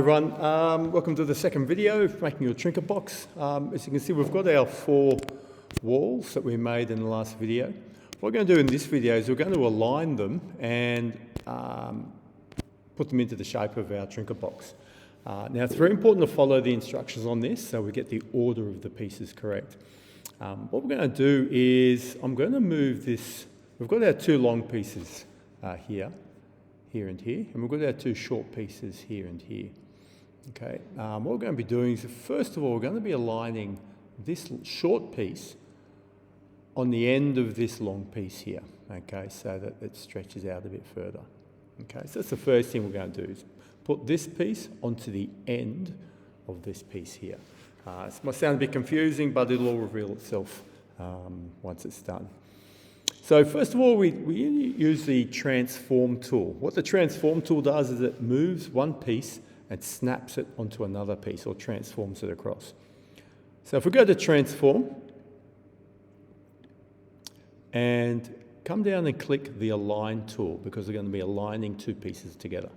Everyone, welcome to the second video of making your Trinket box. As you can see, we've got our 4 walls that we made in the last video. What we're going to do in this video is we're going to align them and put them into the shape of our Trinket box. Now it's very important to follow the instructions on this so we get the order of the pieces correct. What we're going to do is I'm going to move this. We've got our 2 long pieces here and here, and we've got our 2 short pieces here and here. Okay, what we're going to be doing is, first of all, we're going to be aligning this short piece on the end of this long piece here, okay, so that it stretches out a bit further. Okay, so that's the first thing we're going to do, is put this piece onto the end of this piece here. This might sound a bit confusing, but it'll all reveal itself once it's done. So first of all, we use the transform tool. What the transform tool does is it moves one piece and snaps it onto another piece, or transforms it across. So if we go to transform and come down and click the align tool, because we're going to be aligning 2 pieces together.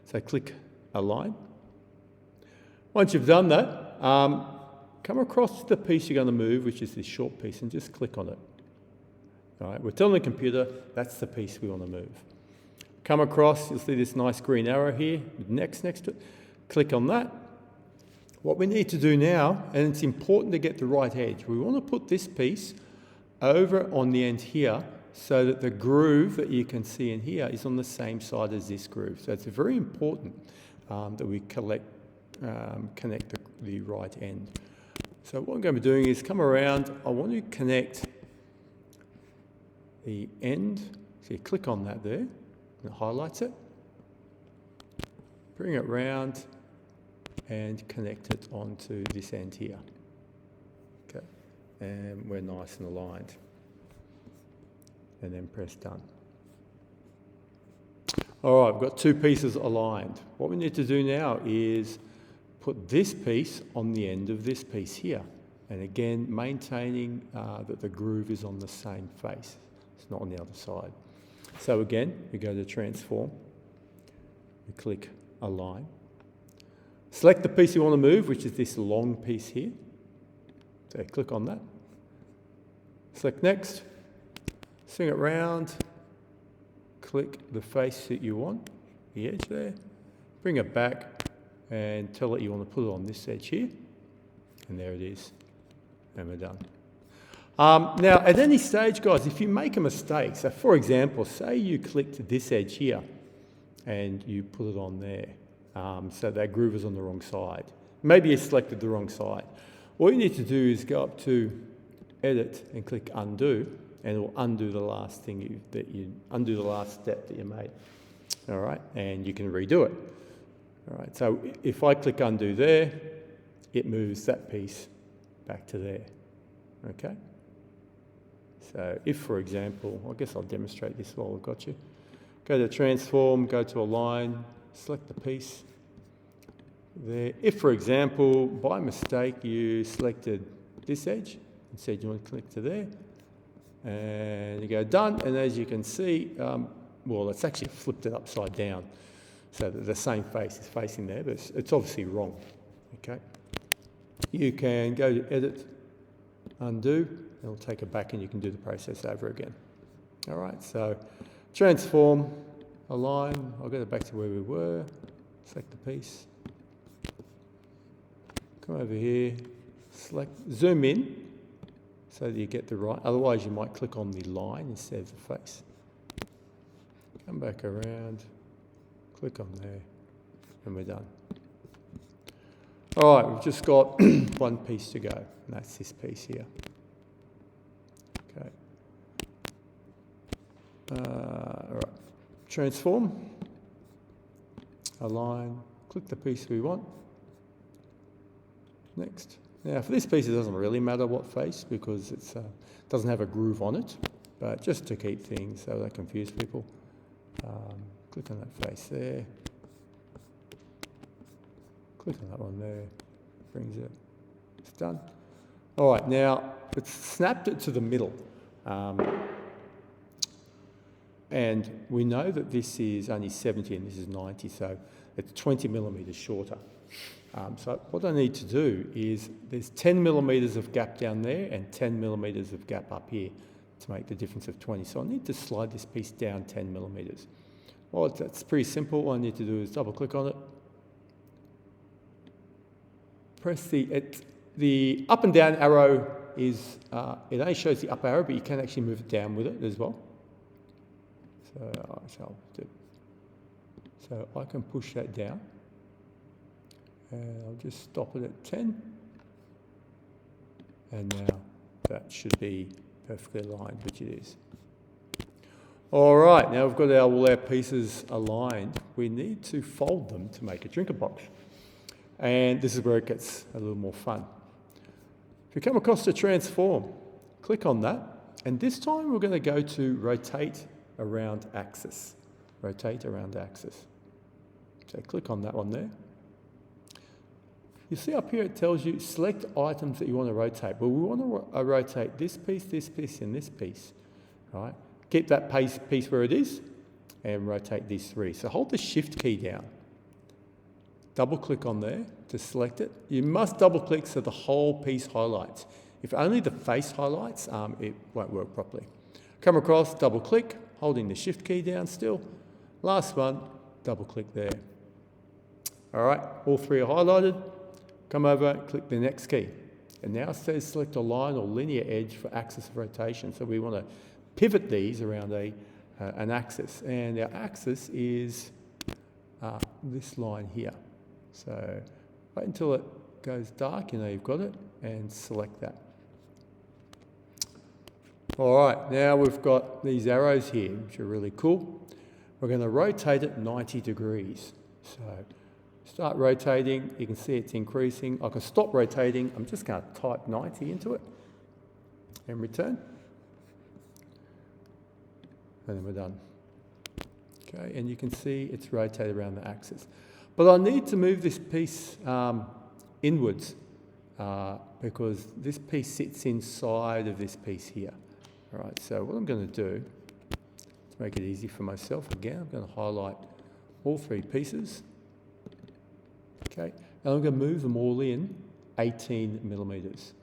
So click align. Once you've done that, come across the piece you're going to move, which is this short piece, and just click on it. All right, we're telling the computer that's the piece we want to move. Come across, you'll see this nice green arrow here, next to it. Click on that. What we need to do now, and it's important to get the right edge, we want to put this piece over on the end here so that the groove that you can see in here is on the same side as this groove. So it's very important that we connect the right end. So what I'm going to be doing is come around, I want to connect the end, so you click on that there, and it highlights it. Bring it round and connect it onto this end here. Okay, and we're nice and aligned. And then press done. All right, we've got 2 pieces aligned. What we need to do now is put this piece on the end of this piece here. And again, maintaining that the groove is on the same face. It's not on the other side. So again, we go to transform, we click align. Select the piece you want to move, which is this long piece here. So click on that. Select next, swing it round, click the face that you want, the edge there, bring it back and tell it you want to put it on this edge here. And there it is, and we're done. Now, at any stage, guys, if you make a mistake, so for example, say you clicked this edge here and you put it on there, so that groove is on the wrong side. Maybe you selected the wrong side. All you need to do is go up to Edit and click Undo, and it will undo the last thing undo the last step that you made. All right, and you can redo it. All right, so if I click Undo there, it moves that piece back to there. Okay. So if, for example, I guess I'll demonstrate this while I've got you. Go to Transform, go to Align, select the piece there. If, for example, by mistake you selected this edge and said you want to click to there, and you go Done, and as you can see, well, it's actually flipped it upside down so that the same face is facing there, but it's obviously wrong. Okay. You can go to Edit, Undo, it'll take it back and you can do the process over again. All right, so transform, align, I'll get it back to where we were, select the piece, come over here, select, zoom in so that you get the right, otherwise you might click on the line instead of the face. Come back around, click on there, and we're done. All right, we've just got 1 piece to go, and that's this piece here. Okay. All right. Transform, align, click the piece we want. Next. Now, for this piece, it doesn't really matter what face because it doesn't have a groove on it, but just to keep things so they confuse people, click on that face there. Click on that one there, brings it, it's done. All right, now it's snapped it to the middle. And we know that this is only 70 and this is 90, so it's 20 millimetres shorter. So what I need to do is, there's 10 millimetres of gap down there and 10 millimetres of gap up here to make the difference of 20. So I need to slide this piece down 10 millimetres. Well, that's pretty simple. All I need to do is double click on it. Press the up and down arrow is, it only shows the up arrow, but you can actually move it down with it as well. So I can push that down. And I'll just stop it at 10. And now that should be perfectly aligned, which it is. All right, now we've got all our pieces aligned. We need to fold them to make a trinket box. And this is where it gets a little more fun. If you come across the transform, click on that. And this time we're going to go to rotate around axis. Rotate around axis. So click on that one there. You see up here it tells you select items that you want to rotate. Well, we want to rotate this piece, and this piece. Right? Keep that piece where it is and rotate these three. So hold the shift key down. Double click on there to select it. You must double click so the whole piece highlights. If only the face highlights, it won't work properly. Come across, double click, holding the shift key down still. Last one, double click there. All right, all three are highlighted. Come over, click the next key. And now it says select a line or linear edge for axis of rotation. So we want to pivot these around an axis. And our axis is this line here. So wait until it goes dark, you know you've got it, and select that. All right, now we've got these arrows here, which are really cool. We're going to rotate it 90 degrees. So start rotating, you can see it's increasing. I can stop rotating. I'm just going to type 90 into it and return. And then we're done. Okay, and you can see it's rotated around the axis. But I need to move this piece inwards because this piece sits inside of this piece here. All right, so what I'm going to do, to make it easy for myself, again, I'm going to highlight all three pieces. Okay, and I'm going to move them all in 18 millimetres.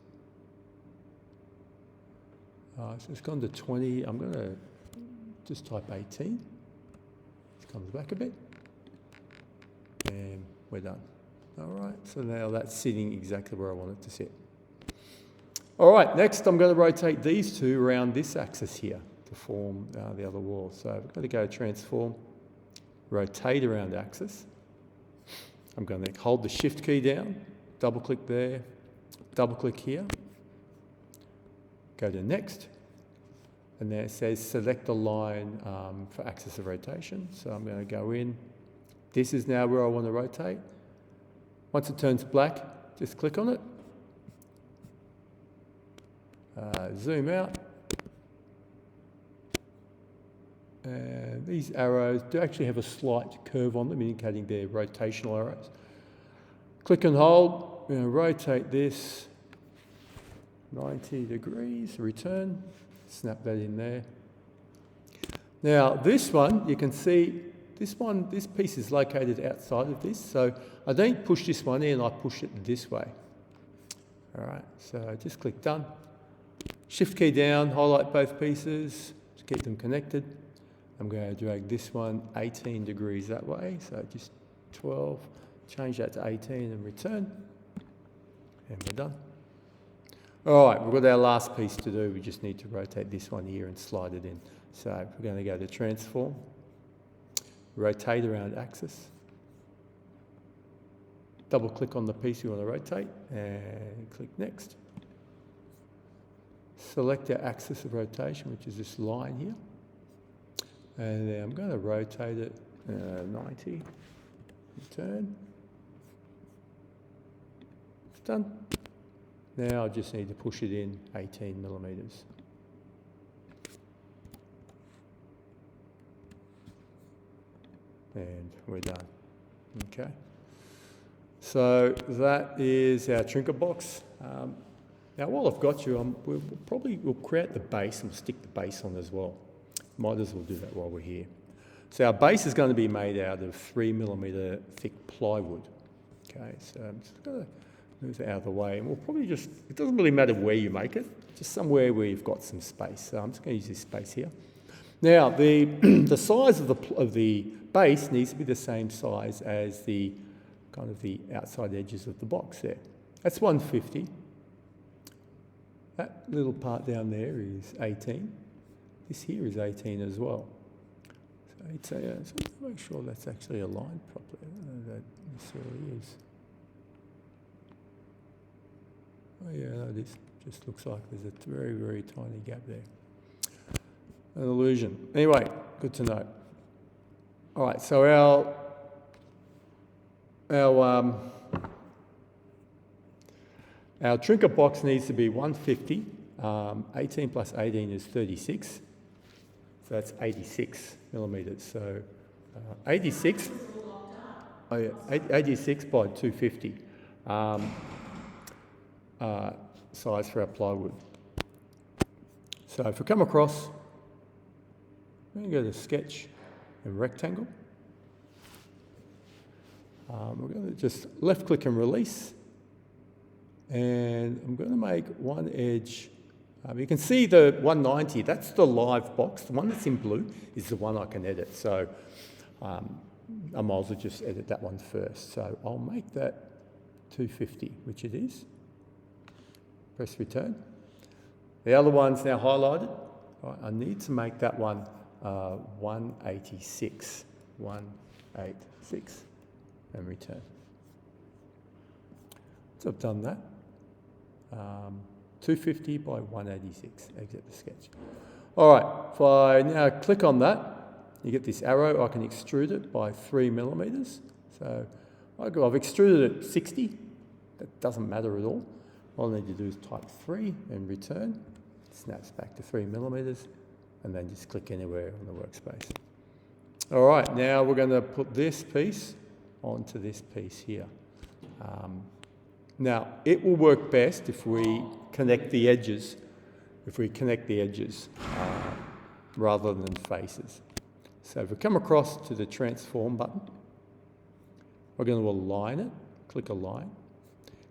So it's gone to 20. I'm going to just type 18. It comes back a bit. And we're done. All right, so now that's sitting exactly where I want it to sit. All right, next I'm going to rotate these two around this axis here to form the other wall. So we're going to go transform, rotate around axis. I'm going to hold the shift key down, double click there, double click here, go to next, and there it says select a line for axis of rotation. So I'm going to go in. This is now where I want to rotate. Once it turns black, just click on it. Zoom out. And these arrows do actually have a slight curve on them, indicating they're rotational arrows. Click and hold. We're going to rotate this 90 degrees, return. Snap that in there. Now this one, you can see this piece is located outside of this, so I don't push this one in, I push it this way. All right, so just click done. Shift key down, highlight both pieces, to keep them connected. I'm going to drag this one 18 degrees that way, so just 12, change that to 18 and return, and we're done. All right, we've got our last piece to do. We just need to rotate this one here and slide it in. So we're going to go to transform, rotate around axis, double click on the piece you want to rotate and click next. Select our axis of rotation, which is this line here. And then I'm going to rotate it 90, return. It's done. Now I just need to push it in 18 millimetres. And we're done. Okay. So that is our trinket box. Now while I've got you, we'll create the base and we'll stick the base on as well. Might as well do that while we're here. So our base is going to be made out of 3mm thick plywood. Okay, so I'm just going to move it out of the way, and we'll probably just, it doesn't really matter where you make it, just somewhere where you've got some space. So I'm just going to use this space here. Now, the, the size of the base needs to be the same size as the kind of the outside edges of the box there. That's 150. That little part down there is 18. This here is 18 as well. So 18, so let's make sure that's actually aligned properly. I don't know if that necessarily is. Oh yeah, no, this just looks like there's a very, very tiny gap there. An illusion. Anyway, good to know. All right, so our Trinket box needs to be 150. 18 plus 18 is 36. So that's 86 millimetres. So 86. Oh yeah, 86 by 250. Size for our plywood. So if we come across, we're going to go to sketch and rectangle. We're going to just left click and release. And I'm going to make one edge. You can see the 190, that's the live box. The one that's in blue is the one I can edit. So I might as well just edit that one first. So I'll make that 250, which it is. Press return. The other one's now highlighted. Right, I need to make that one 186. 186 and return. So I've done that. 250 by 186, exit the sketch. All right, if I now click on that, you get this arrow. I can extrude it by 3 millimetres. So I've extruded it 60. That doesn't matter at all. All I need to do is type 3 and return. It snaps back to 3 millimetres, and then just click anywhere on the workspace. All right, now we're going to put this piece onto this piece here. Now, it will work best if we connect the edges, rather than faces. So if we come across to the transform button, we're going to align it, click align.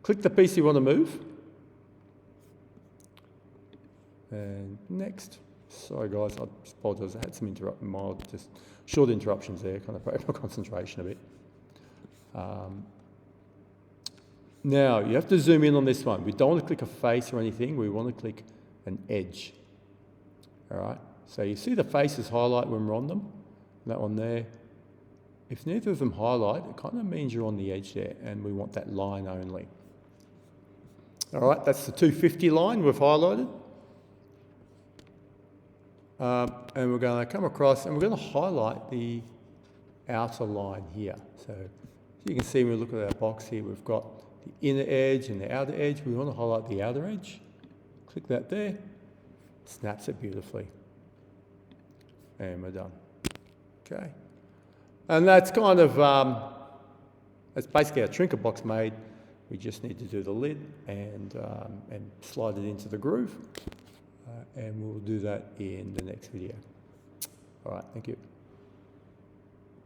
Click the piece you want to move. And next. Sorry guys, I apologise, I had some just short interruptions there, kind of broke my concentration a bit. Now, you have to zoom in on this one. We don't want to click a face or anything, we want to click an edge. All right, so you see the faces highlight when we're on them, that one there. If neither of them highlight, it kind of means you're on the edge there, and we want that line only. All right, that's the 250 line we've highlighted. And we're going to come across, and we're going to highlight the outer line here. So you can see when we look at our box here, we've got the inner edge and the outer edge. We want to highlight the outer edge. Click that there, snaps it beautifully. And we're done. Okay. And that's kind of, that's basically our Trinket box made. We just need to do the lid and slide it into the groove. And we'll do that in the next video. All right, thank you.